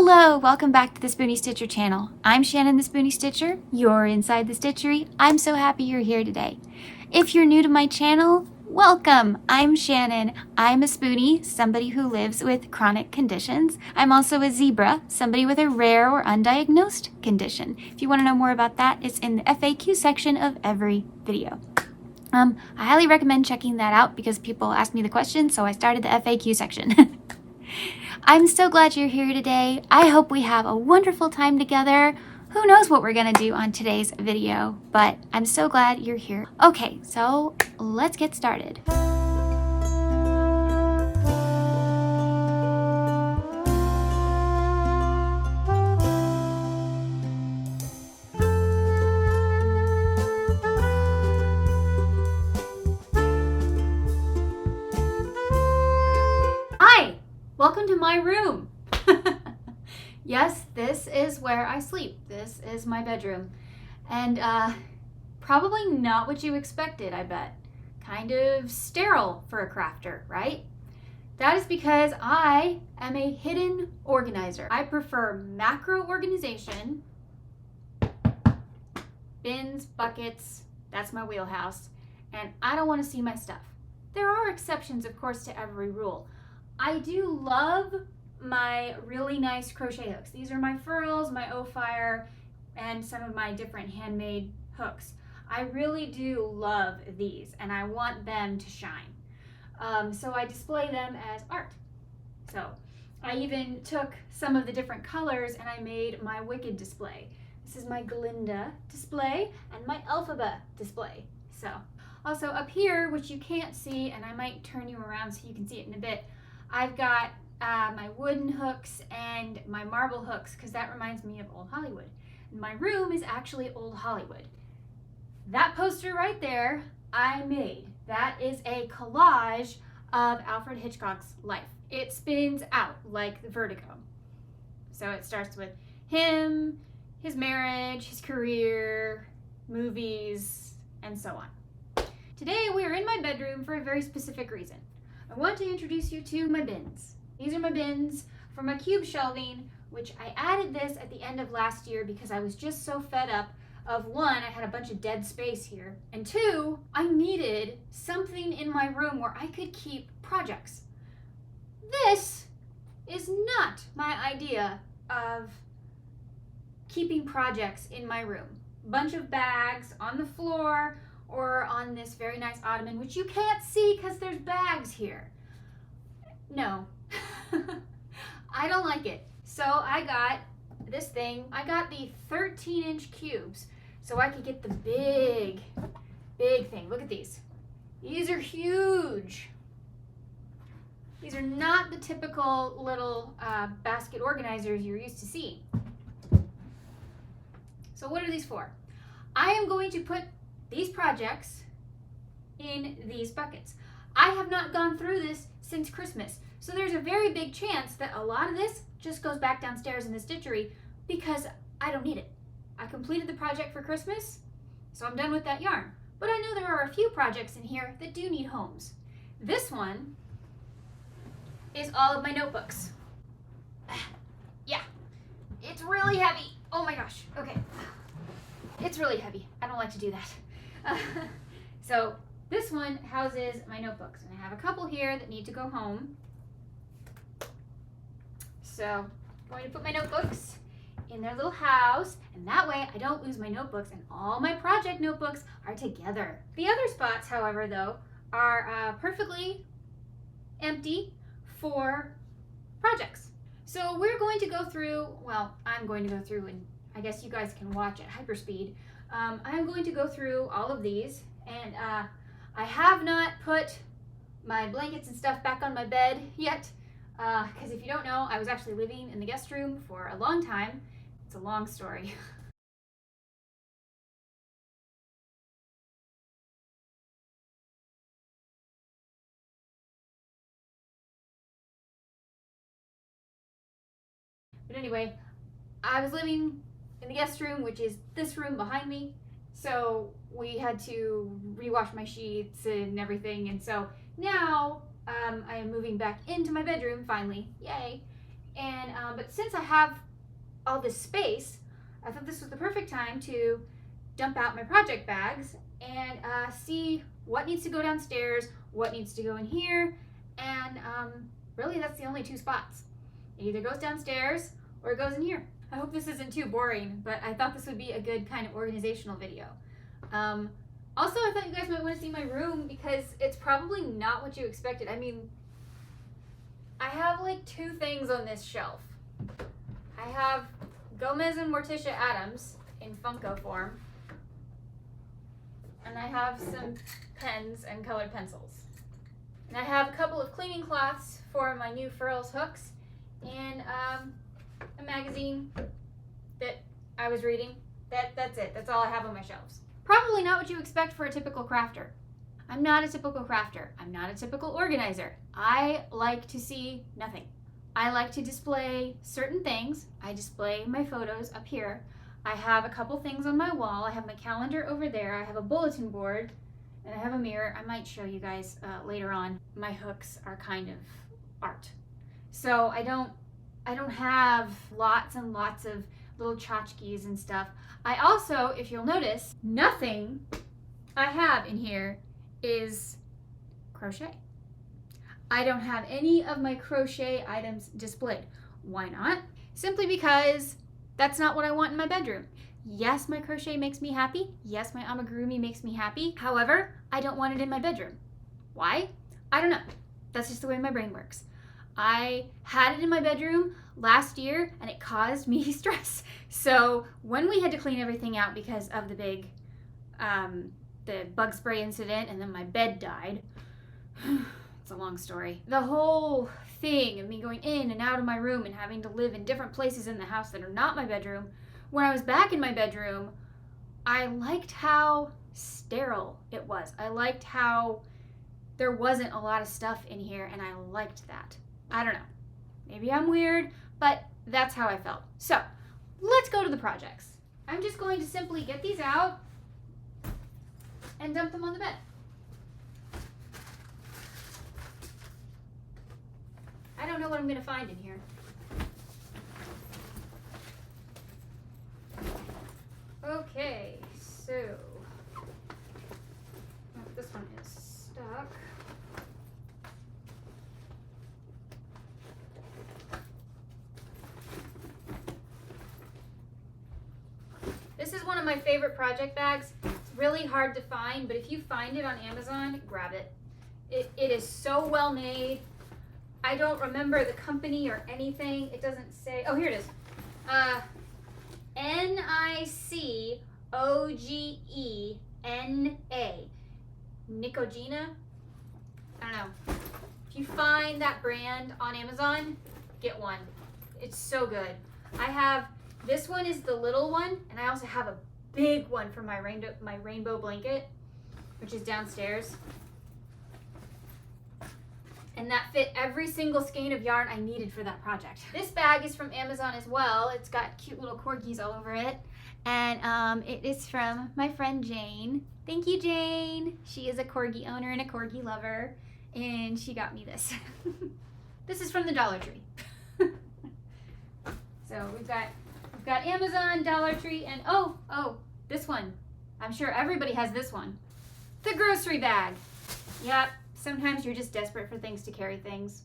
Hello, welcome back to the Spoonie Stitcher channel. I'm Shannon the Spoonie Stitcher. You're inside the stitchery. I'm so happy you're here today. If you're new to my channel, welcome. I'm Shannon. I'm a spoonie, somebody who lives with chronic conditions. I'm also a zebra, somebody with a rare or undiagnosed condition. If you want to know more about that, it's in the FAQ section of every video. I highly recommend checking that out because people ask me the question, so I started the FAQ section. I'm so glad you're here today. I hope we have a wonderful time together. Who knows what we're gonna do on today's video, but I'm so glad you're here. Okay, so let's get started. Welcome to my room. Yes, this is where I sleep. This is my bedroom. And probably not what you expected, I bet. Kind of sterile for a crafter, right? That is because I am a hidden organizer. I prefer macro organization, bins, buckets, that's my wheelhouse, and I don't want to see my stuff. There are exceptions, of course, to every rule. I do love my really nice crochet hooks. These are my furls, my O-Fire, and some of my different handmade hooks. I really do love these, and I want them to shine. So I display them as art. So I even took some of the different colors and I made my Wicked display. This is my Glinda display and my Elphaba display. So also up here, which you can't see, and I might turn you around so you can see it in a bit, I've got my wooden hooks and my marble hooks because that reminds me of Old Hollywood. And my room is actually Old Hollywood. That poster right there, I made. That is a collage of Alfred Hitchcock's life. It spins out like the vertigo. So it starts with him, his marriage, his career, movies, and so on. Today we are in my bedroom for a very specific reason. I want to introduce you to my bins. These are my bins for my cube shelving, which I added this at the end of last year because I was just so fed up of one, I had a bunch of dead space here, and two, I needed something in my room where I could keep projects. This is not my idea of keeping projects in my room. Bunch of bags on the floor, or on this very nice ottoman, which you can't see because there's bags here. No, I don't like it. So I got this thing. I got the 13-inch cubes so I could get the big thing. Look at these. These are huge. These are not the typical little basket organizers you're used to seeing. So what are these for? I am going to put these projects in these buckets. I have not gone through this since Christmas, so there's a very big chance that a lot of this just goes back downstairs in the stitchery because I don't need it. I completed the project for Christmas, so I'm done with that yarn. But I know there are a few projects in here that do need homes. This one is all of my notebooks. Yeah, it's really heavy. Oh my gosh, okay. It's really heavy. I don't like to do that. So this one houses my notebooks, and I have a couple here that need to go home. So I'm going to put my notebooks in their little house, and that way I don't lose my notebooks, and all my project notebooks are together. The other spots, however, though, are perfectly empty for projects. So we're going to go through, well, I'm going to go through, and I guess you guys can watch at hyperspeed. I'm going to go through all of these, and I have not put my blankets and stuff back on my bed yet, because if you don't know, I was actually living in the guest room for a long time. It's a long story. But anyway, I was living in the guest room, which is this room behind me. So we had to rewash my sheets and everything. And so now I am moving back into my bedroom finally. Yay. And but since I have all this space, I thought this was the perfect time to dump out my project bags and see what needs to go downstairs, what needs to go in here, and really that's the only two spots. It either goes downstairs or it goes in here. I hope this isn't too boring, but I thought this would be a good kind of organizational video. Also, I thought you guys might want to see my room because it's probably not what you expected. I mean, I have like two things on this shelf. I have Gomez and Morticia Adams in Funko form, and I have some pens and colored pencils. And I have a couple of cleaning cloths for my new furls hooks, and a magazine that I was reading. That's it. That's all I have on my shelves. Probably not what you expect for a typical crafter. I'm not a typical crafter. I'm not a typical organizer. I like to see nothing. I like to display certain things. I display my photos up here. I have a couple things on my wall. I have my calendar over there. I have a bulletin board, and I have a mirror. I might show you guys later on. My hooks are kind of art. So I don't have lots and lots of little tchotchkes and stuff. I also, if you'll notice, nothing I have in here is crochet. I don't have any of my crochet items displayed. Why not? Simply because that's not what I want in my bedroom. Yes, my crochet makes me happy. Yes, my amigurumi makes me happy. However, I don't want it in my bedroom. Why? I don't know. That's just the way my brain works. I had it in my bedroom last year and it caused me stress. So when we had to clean everything out because of the big the bug spray incident and then my bed died, it's a long story. The whole thing of me going in and out of my room and having to live in different places in the house that are not my bedroom, when I was back in my bedroom, I liked how sterile it was. I liked how there wasn't a lot of stuff in here, and I liked that. I don't know. Maybe I'm weird, but that's how I felt. So let's go to the projects. I'm just going to simply get these out and dump them on the bed. I don't know what I'm going to find in here. Okay, so this one is stuck. This is one of my favorite project bags. It's really hard to find, but if you find it on Amazon, grab it. It is so well made. I don't remember the company or anything. It doesn't say. Oh, here it is. NICOGENA. Nicogena? I don't know. If you find that brand on Amazon, get one. It's so good. I have, this one is the little one, and I also have a big one for my rainbow blanket, which is downstairs. And that fit every single skein of yarn I needed for that project. This bag is from Amazon as well. It's got cute little corgis all over it. And it is from my friend Jane. Thank you, Jane. She is a corgi owner and a corgi lover. And she got me this. This is from the Dollar Tree. So we've got Amazon, Dollar Tree, and oh, this one. I'm sure everybody has this one. The grocery bag. Yep. Sometimes you're just desperate for things to carry things.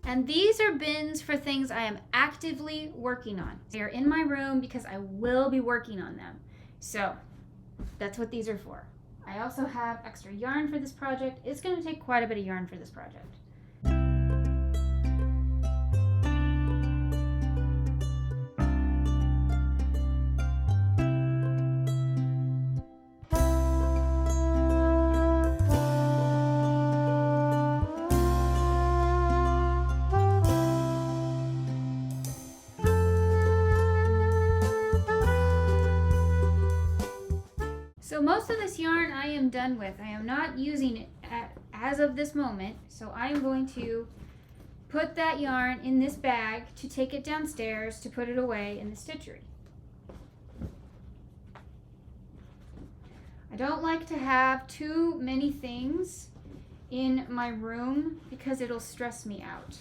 And these are bins for things I am actively working on. They are in my room because I will be working on them. So that's what these are for. I also have extra yarn for this project. It's going to take quite a bit of yarn for this project. So most of this yarn I am done with. I am not using it as of this moment. So I am going to put that yarn in this bag to take it downstairs to put it away in the stitchery. I don't like to have too many things in my room because it'll stress me out.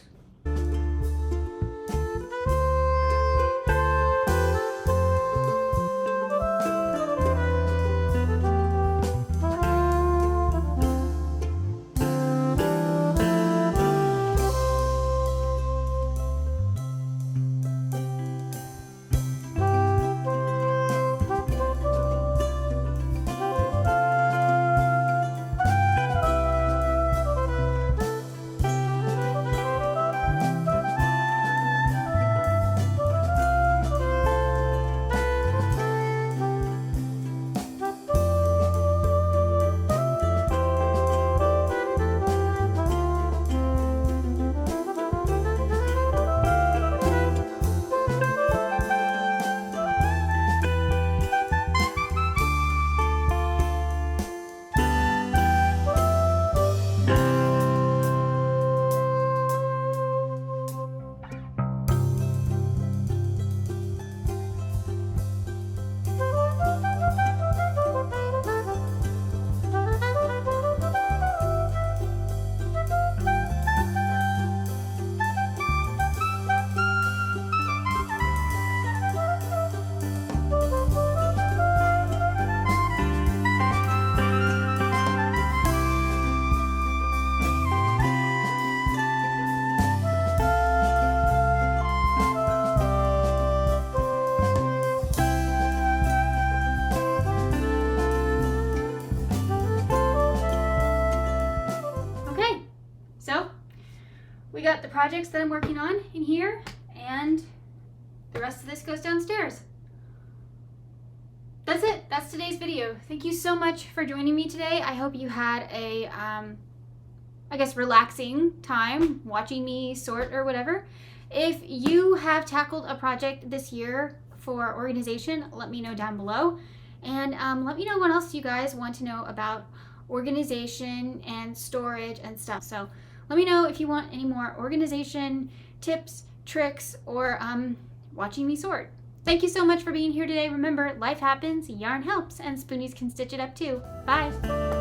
We got the projects that I'm working on in here, and the rest of this goes downstairs. That's it. That's today's video. Thank you so much for joining me today. I hope you had a, I guess, relaxing time watching me sort or whatever. If you have tackled a project this year for organization, let me know down below. And let me know what else you guys want to know about organization and storage and stuff. So let me know if you want any more organization tips, tricks, or watching me sort. Thank you so much for being here today. Remember, life happens, yarn helps, and spoonies can stitch it up too. Bye!